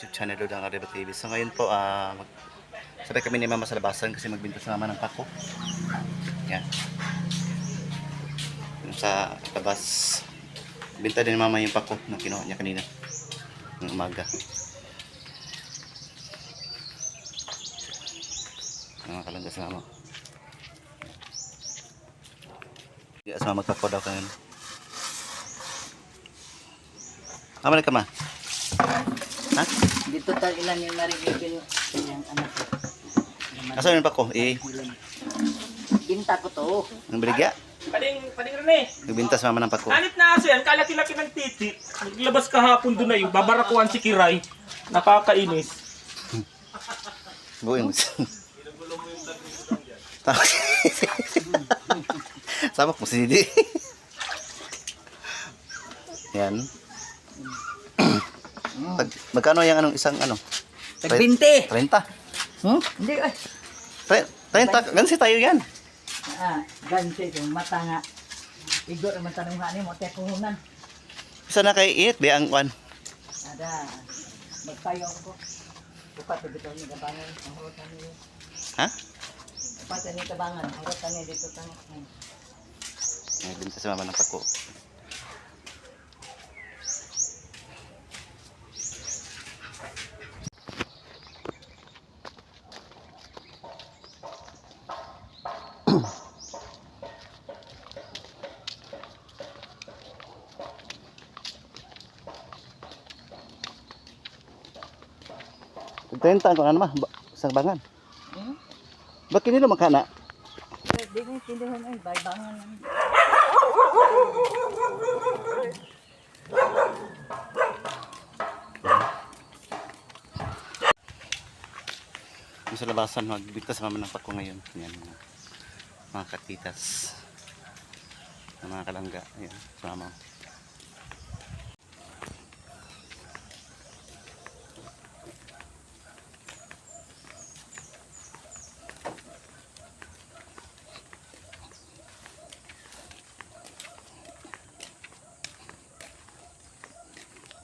YouTube channel Dodang Arriba TV. So ngayon po, sabay kami ni Mama sa labasan kasi magbinta sa Mama ng pako. Yan. Yung sa labas, binta din ni Mama yung pako na kinuha niya kanina ng umaga. Mga kalangga sa Mama. Hindi sa Mama magpako daw kanina. Tama na ka, Ma? Ha? Dito tayo ilan yung narigigil yung anak ko. Asan yung pako? Binta ko to. Ang biligya? Paling Rene. Nagbinta sa Mama ng pako. Hanip na aso yan, kalaki-laki ng titi. Naglabas kahapon doon na yung babarakuan si Kiray. Nakakainis. Buhay mo. Sabak mo si Didi. Yan. Magkano yung anong isang ano? Tagbinte. 30. Hindi ay. 30. Gansi tayo yan. Gansi yung mata nga. Igor ang tanong nga ni mo te puhunan. Isa na kay iit di ang kwan. Ada. Magtayo ko. Upat dito ni tabangan. Ang hurutan niyo. Ha? Upat ni tabangan. Ang hurutan niyo dito tanong. Nagbinta sa Mama ng pako. Tenta ko na naman sa bangan. Bakit nila makana? Di ko tindahan ay baybangan lang. Sa labasan magbigtas sa Mama ng pako ngayon. Yan mga katitas. Mga kalangga. Ayan, sa Mama.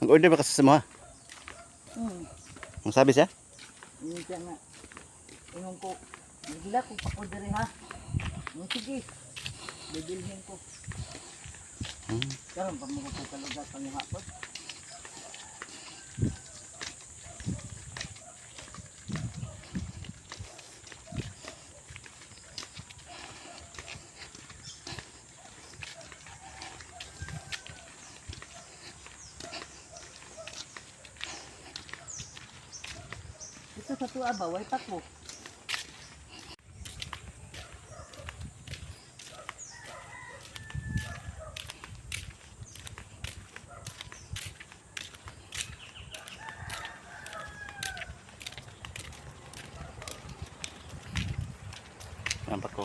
Nag-order ba kasi sa mga? Ang sabi siya? Hindi siya nga. Ingon ko. Nagila ko pa ko diri ha. Sige. Bibilhin ko. Karon pa mo ko kalugat panguhapon. Ito sa tuwa ba? Way pako. Ang pako.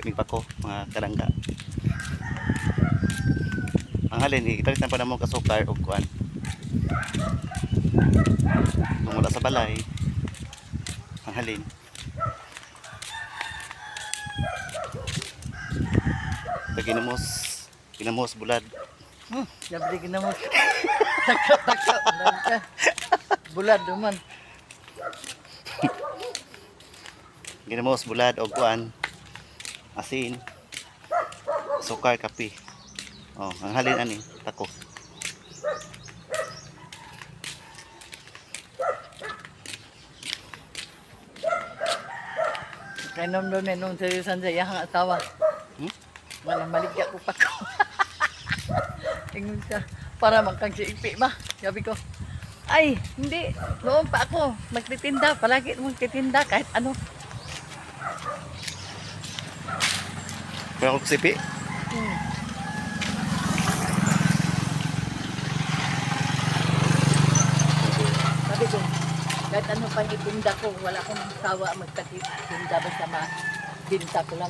May pako, mga kalangga. Ang halin, ipalitan pa na mo kasukar o kuan. Kung wala sa balay, ang halin. Ito ginamos bulad. Sabi ka na mo. Taksa. Bulad duman. Ginamos bulad o kuan. Asin. Sukar, kape. Oh, ang halin ani, tako. Kainom doon nung seriusan sa iyang asawa. Walang maligya ko pa ko. Ingon siya, para magkagsiipi ba? Sabi ko, ay, hindi. Noon pa ako magtitinda. Palagi magtitinda kahit ano. Pero ako sipi. Sabi ko, kahit ano pa itinda ko, wala akong sawa magtitinda basta mabinta ko lang.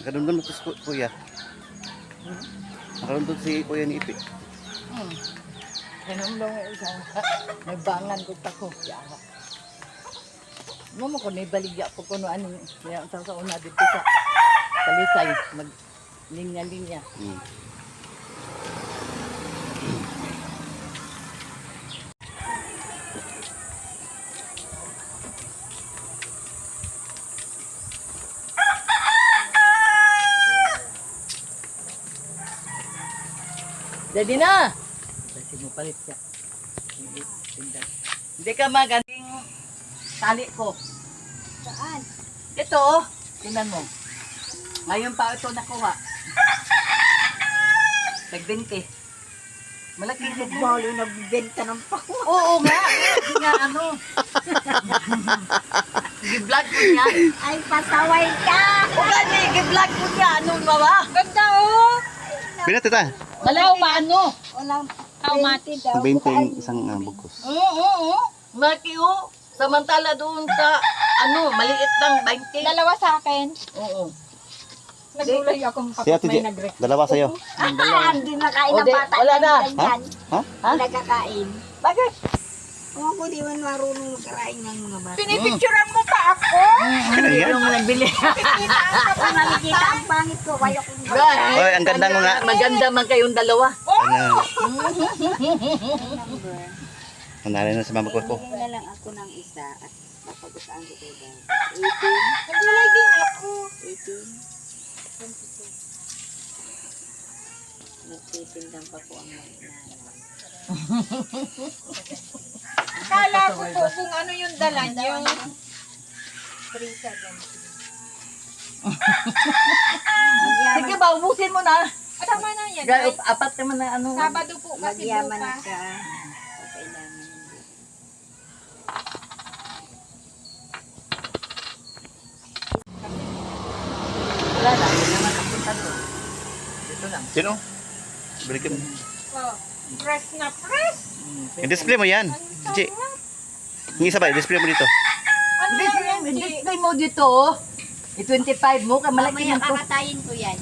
Nakadundon mo to si kuya. Nakadundon si kuya ni Ipi. Ganun daw nga isang may bangan ko tako. Yawa. Mo ko ni baligya po kuno ani ya sa una dito sa Talisay mag linya-linya. Jadi na. Kasi mo palit siya. Hindi ka magaling tali ko. Saan? Ito, oh. Tingnan mo. Ngayon pa ito nakuha. Tag-20. Malaki ito. Balo nagbibenta ng pako. Oo nga. Hindi nga ano. Gi-vlog ko niya. Ay, pasaway ka! O gani, gi-vlog ko niya. Anong mama? Ganda oh. Pila tita? Malaw pa ano? Walang 20 daw. 20 yung isang bugkos. Oo. Malaki oh. Samantala doon sa ano, maliit lang 20. Dalawa sa akin. Oo. Nagulay akong Si Ate J, dalawa sa'yo. Hindi nakain O, ng di, bata. wala na. Ganyan. Ha? Ha? Nagkakain. Bakit? Kung ako di man marunong magkakain ng mga bata. Pinipicturean mo pa ako? Hindi yan? yung nagbili. Kung nakikita ang pangit ko, kaya kong Oy, ang ganda mo nga. Maganda man kayong dalawa. Ano? number. Nanalo na sa mama ko. Bigyan na lang ako ng isa at napag-usaan ko kayo. 18. Nagulay din ako. 18. 22. Nagtitindang pa po ang mga inanay. Kala ko po kung ano yung dala niyo. Sige ba, ubusin mo na. Tama na yan. Gaya, Ay, apat naman na ano. Sabado po kasi Magyaman bukas. ka. O kailangan hindi. Wala na, hindi naman napunta doon. Dito lang. Sino? Balikin mo. Oh, press na press. I-display mo yan. J. Yung isa ba, i-display mo dito. Ano yan, Display mo dito. oh. I-25 mo, malaki Mamaya ng to. kakatayin ko yan.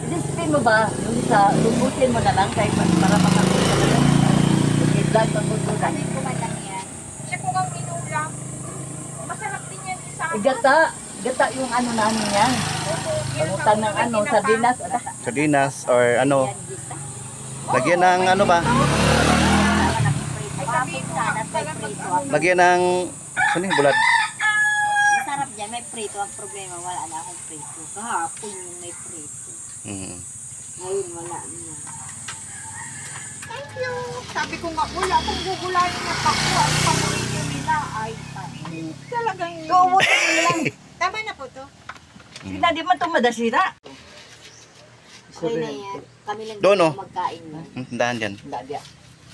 Display mo ba? Yung isa, lubusin mo na lang kahit para makakuha ka lang. Okay, vlog magbutulan. Ano ko man lang yan? Siya kung ang inulam. Masarap din yan sa Gata. Gata yung ano namin yan. Pangutan ng ano, sardinas. Ada. Sardinas or ano. Yan, gisa. Lagyan ng ano ba? Kahapon sana may prito. Lagyan ng... Saan yung bulad? Masarap dyan, may prito. Ang problema, wala na akong prito. Kahapon yung may prito. Ngayon wala na. Thank you. Sabi ko nga, wala akong gugulayin na pako. Ang paborito nila ay talagang Tuubusin mo lang. Tama na po to. Hindi man ito madasira. Okay na yan. Kami lang Doon, dito oh. magkain na. Tindahan dyan. Hindi.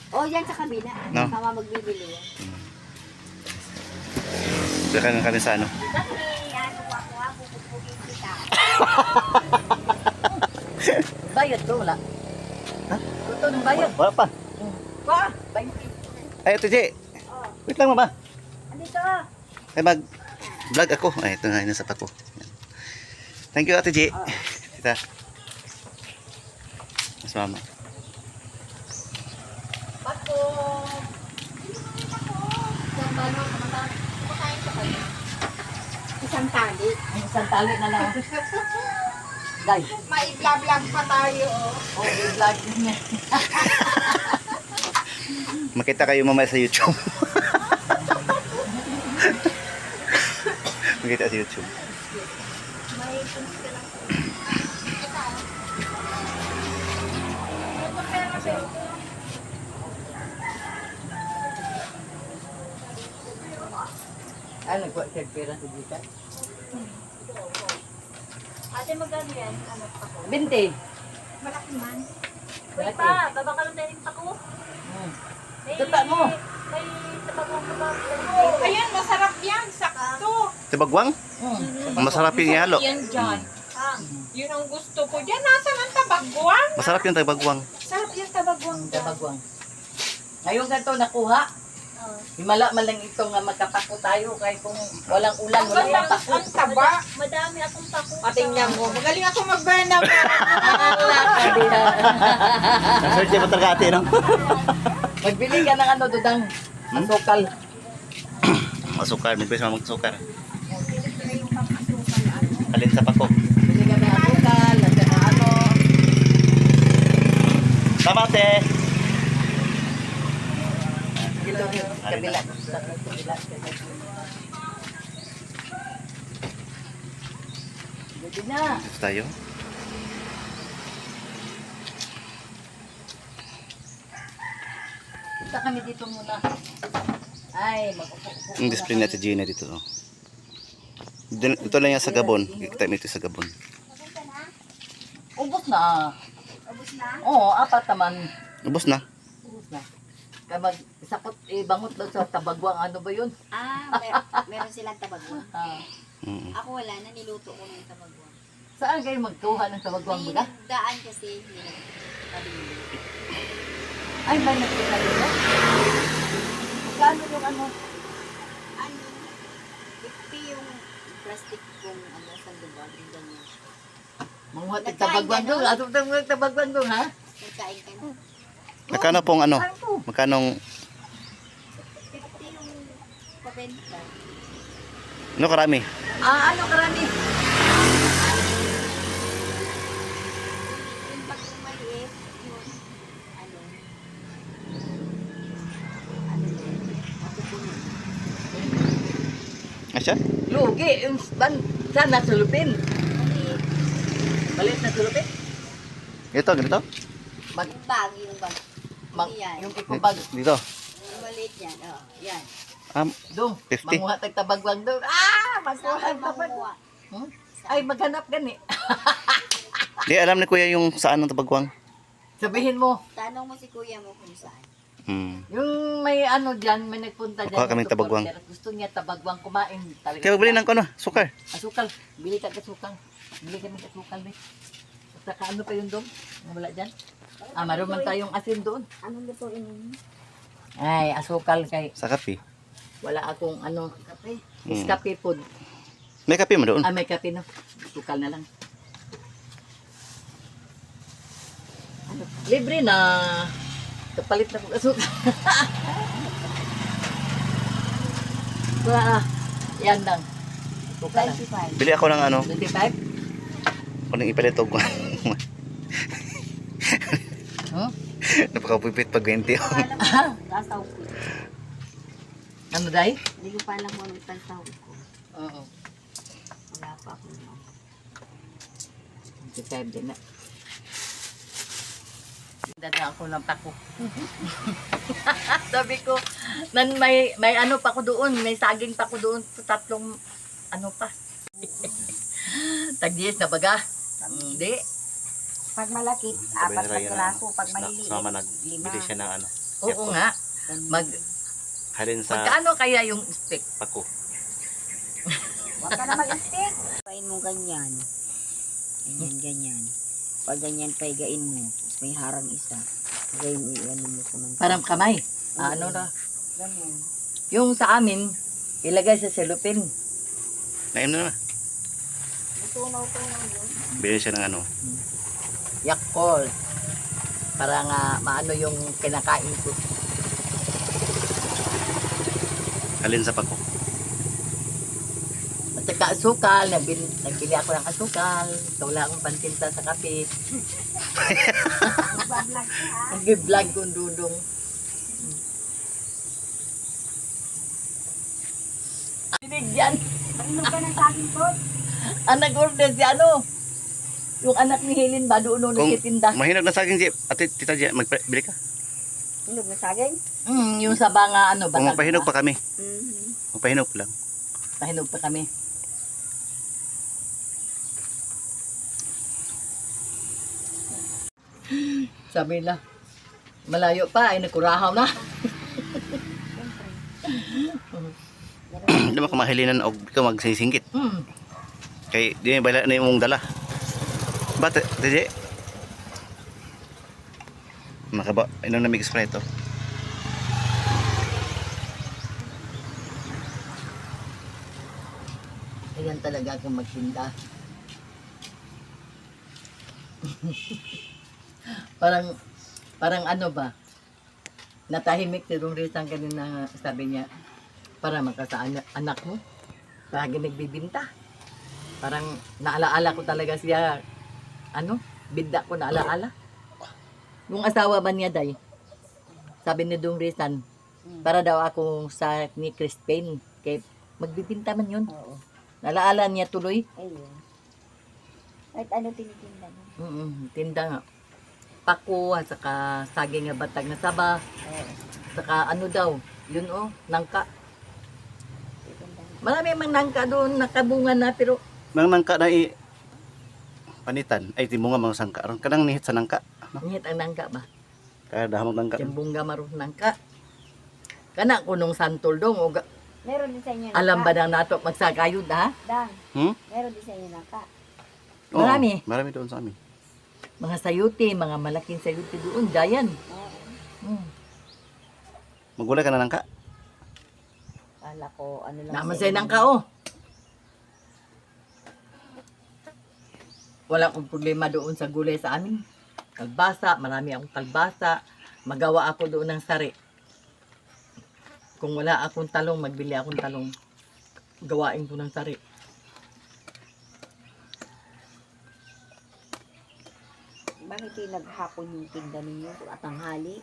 Oh, yan sa kabila. No. Sama magbibili yan. Baka nga kami sa ano. Kasi ano ako, pupupugin kita. Bayad to, wala. Ha? Ito ng bayad. Wala pa. Pa, 20. Ay, Ate J. Wait lang mama. Andito. Ay, mag-vlog ako. Ay, ito nga, nasa ko. Yan. Thank you, Ate J. Tita. Mas mama. Pako. Isang tali. Isang tali na lang. Guys. May vlog pa tayo. Oh, i-vlog niya. Makita kayo mamaya sa YouTube. Makita sa YouTube. Ano ko sa pera sa dito? Ate, magkano yan? Ano pa ko? 20. Malaki man. Malaki. baba ka lang tayo ako. Tuta mo. Oh, ayan, masarap yan. Sakto. Tibagwang? Masarap yung ihalo. Yan dyan. Yun ang gusto ko. Diyan, nasa ang tabagwang? Masarap yung tibagwang. Sarap yung tabagwang dyan. Tabagwang. Ngayon ganito nakuha. Himala man lang ito nga magkapako tayo kahit kung walang ulan, walang Ang pako. taba. Madami akong pako. Patingnan mo. Magaling ako mag-burn up. Search mo talaga ate, no? Magbili ka ng ano, Dudang. Asukal. Masukar, may pwede magsukar. Alin sa pako. Bili ka ng asukal, at saka ano. Tama ate. Dito yung kabila. Sa kabila. Pwede na. Dito tayo. Punta kami dito muna. Ay, mag-upo-upo. Yung display natin Gina dito. Oh. Ito lang yan sa Gabon. Kita nito sa Gabon. Ubus na. Ubus na? Oo, apat naman. Ubus na. Ubus na. Kaya isakot, bangot daw sa tabagwang. Ano ba yun? Meron silang tabagwang. Ah, Ako wala na, niluto ko ng tabagwang. saan kayo magkuha ng tabagwang May ba? nagdaan kasi, nabili. Ay, may nagkita dito? Magkano yung ano? Ano, 50 yung plastic kung ano, sandugan, yung ganyan. Mga Nagkain tabagwang ka, doon. no? Atong tabagwang doon, ha? Nagkain ka na. Magkano pong ano? Ano to? Magkanong 50 yung pabenta. ano karami? Ano karami? Yung pag maliit, yun, ano, mapupuno. Asya? Lugi. Yung saan nasulupin? Maliit. Balit na sulupin? Ito, ganito? Mag, Yung bag, yung bag. mag, yung ikubag. Dito. Yung maliit yan, oh, yan. Doon. 50. Manguha tag tabagwang doon. Magkuha tag tabagwang. Hmm? Ay, maghanap gani. Di alam ni kuya yung saan ng tabagwang. Sabihin mo, Tanong mo si kuya mo kung saan. yung may ano dyan, may nagpunta dyan. Kuha kaming na tabagwang. supporter. Gusto niya tabagwang kumain. Talaga. Kaya magbili ng ano, sukar. Asukal. Bili ka asukal. Bili kami ng asukal. At saka ano pa yun doon? Wala dyan? Maroon man tayong asin doon. Anong lutuin mo? Ay, asukal kay Sa kape. wala akong ano. Kape. Kape food. May kape mo doon. May kape no. Asukal na lang. Ano? Libre na. Kapalit na kong asukal. Wala na. Yan lang. Asukal lang. 25. Bili ako ng ano, 25? ako nang ipalit og Huh? napakapipit pag 20. Kasaw ko. Ano day? Hindi ko pa alam kung anong tansaw ko. Oo. Wala pa ako naman. 25 din na. Dada ako ng pako. Sabi ko, may ano pa ko doon, may saging pa ko doon, tatlong ano pa. Tag-10 na baga. Hindi. Pag malaki, apat na piraso. Pag maliliit, Sama 5. nagbili siya ng ano. Oo nga. Halin sa Magkano kaya yung steak? pako. Huwag ka na mag-stick. Pain mo ganyan. Ganyan, ganyan. Pag ganyan, paigain mo. Tapos may harang isa. Gawin mo, ano mo sa mantika. Parang kamay. Ano na. Ganyan. Yung sa amin, ilagay sa cellophane. Naim na naman. Tunaw-tunaw yun. Bili siya ng ano. Yakult. Para nga maano yung kinakain ko. Halin sa pako. At saka asukal, nagbili ako ng asukal. Wala akong pantinta sa kape. Bablag ka ha. Nag-vlog kong dudong. Binigyan. Pag-inom ka ng saging po. Ang nag-order si ano? Yung anak ni Helen ba doon Kung nagtitinda? mahinog na saging, Jeep, ate, tita Jeep, magbili ka. Inog na saging? Yung sa banga ano, Kung magpahinog pa kami. Mm-hmm. Magpahinog lang. Pahinog pa kami. Sabi na, malayo pa, ay nagkurahaw na. Hindi mo kamahilinan og ikaw magsisingkit. Kay di may bala na imong dala. Bate, DJ. Makaba, inom na mix spray to. Ganyan talaga ako magtinda. parang ano ba? Natahimik si Dong Rizal kanina, sabi niya, para makasa anak mo. Lagi nagbibinta. Parang naalaala ko talaga siya, bidda ko naalaala. Yung asawa ba niya, day? Sabi ni Dong Rizal, para daw ako sa ni Chris Payne. Kaya magbibinta man yun. Oo. Naalaala niya tuloy. Ayun. Kahit ano tinitinda mo. Tinda nga. Pako, at saka saging nga batag na saba. Oo. Saka ano daw, yun nangka. Titinda mo. Marami mang nangka doon, nakabunga na, pero Nang nangka na panitan ay timunga mga sangka ron kanang nihit sa nangka. ngit ang nangka ba? Kaya dahamog nangka. Timbungga maroon nangka. Kana ko nung santol dong, Meron din sa inyo nangka. alam ba na nato magsakayod ha? Dang, Hmm? meron din sa inyo nangka. Oo, Marami. marami doon sa amin. Mga sayuti, mga malaking sayuti doon, dayan. Oo. Magulay ka na nangka. Kala ko, ano lang Naman sa sa inyo. nangka Wala akong problema doon sa gulay sa amin. Kalbasa, marami akong kalbasa. Magawa ako doon ng sari. Kung wala akong talong, magbili akong talong. Gawain ko ng sari. Bakit kayo naghapon yung tinda ninyo? At tanghali?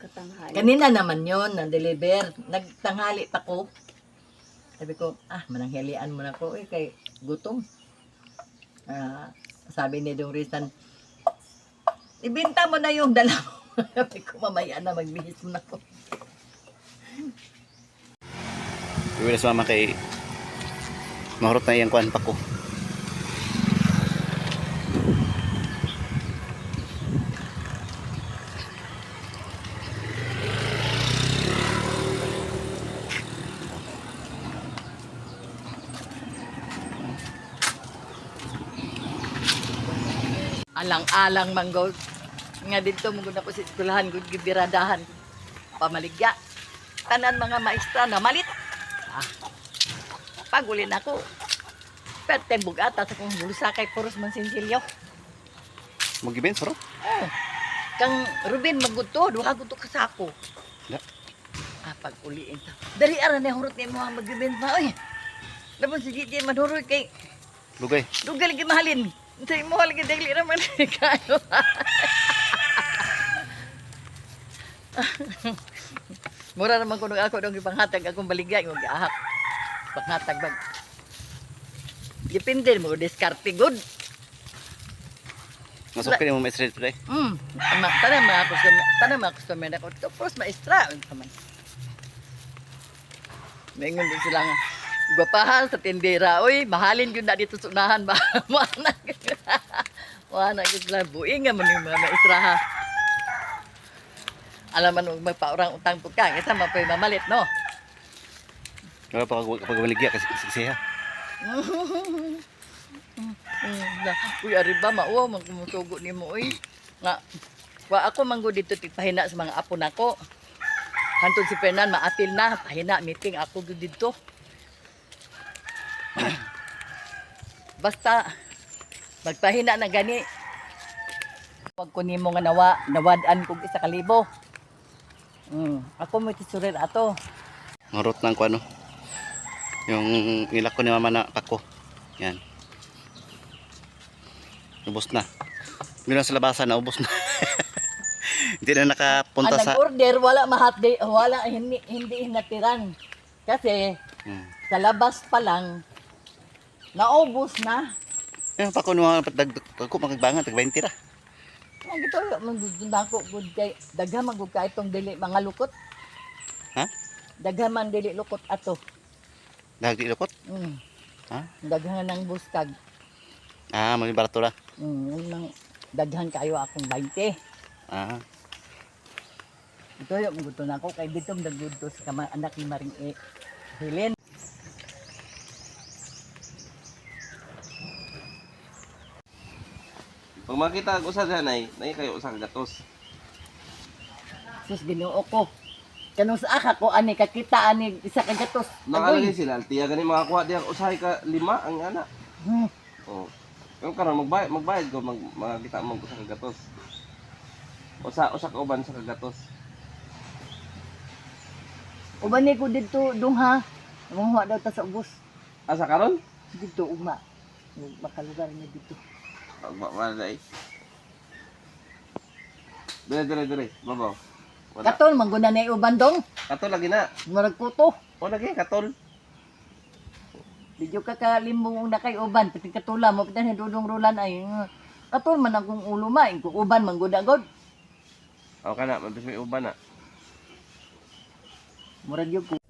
Katanghali. Kanina naman yon na-deliver. Nagtanghali pa ko. Sabi ko, mananghalian mo na ko. Kay gutom. Sabi ni Dong Rizal, ibenta mo na yung dala mo. Sabi ko, mamaya na magbihis mo na ko. Iwala sa mama kay mahurot na iyang kuan pa ko. Alang-alang manggo. Nga dito mo na ko sa eskwelahan, gud gibiradahan. Pamaligya. Tanan mga maestra na malit. Pagulin ako. Perteng bugata sa kong bulsa kay puros man sinsilyo. Magibin saro. Kang Ruben maguto, duha guto ka sa ako. Ya. Pag-uliin ta. Dari ara na hurot ni mo ang magbibin pa oy. Labon sige di madurog kay Lugay. dugal gi mahalin. Sa mo haligi dagli ra man kayo. Mura naman kuno ako dong ipanghatag akong baligya ng giahak. Panghatag bag. Depende mo diskarte good. Masok ni mo may straight play. Tanang mga customer na ko. Tapos maestra. Naman. Maingon din sila nga. Gwapahan sa tindera. Uy, mahalin yun na dito sa unahan ba? Mahanag sila. Buing nga man yung mga maestra ha. Alam man magpaurang utang po ka. Kasi mapoy mamalit, no? Wala pa pagwaligya kasi siya. Uy, ari ba, mauwa, magkumusugo ni mo, uy. Nga, wa ako manggo dito pahina sa mga apo nako. Hantod si Fernan, maatil na, pahina, meeting ako dito. Basta, magpahina na gani. Huwag ko nimo nga nawadaan kong 1,000. Ako mo tisurir ato. Mahurot ng kuano. Yung ilak ko ni mama na pako. Yan. Ubos na. Bilang sa labasan na ubos na. Hindi na nakapunta Ang sa nag-order, wala hindi natiran. Kasi, sa labas pa lang, naubos na. yung pako no pagko magbangan tag 20 ra. Ang ito, magdundako, daghan magud ka itong dili, mga lukot. Ha? Daghan man dili lukot ato. Dagdi lokot. Ha? Daghan ng buskag. May barato ra. Daghan kayo akong 20. Ito yung gusto na ako, kay dito magdudo sa anak ni Maring Helen. Pag makita ko sa danay, nay kayo usang gatos. Sus, Ginoo ko. Kanong sa aka ko ani kakita ani isa ka gatos. Nakalagay sila, tiya gani makakuha diyan usahay ka 5 ang ana. Hmm. Oh. Kung karon magbayad ko makakita mo usa ka gatos. Usa ka uban sa kagatos. Uban ni ko dito dungha. Manguha daw ta sa ubos. Asa karon? Dito ugma. Makalugar na dito. Wala Dire, babaw. Wala. Katol mangguna na uban dong. Katol lagi na. Murag puto. O lagi katol. Medyo kakalimbong na kay uban pati katula mo pati na dudong rulan ay katol man akong ulo ma kung uban mangguna god. O kana, mabis may uban na. Murag yun ko.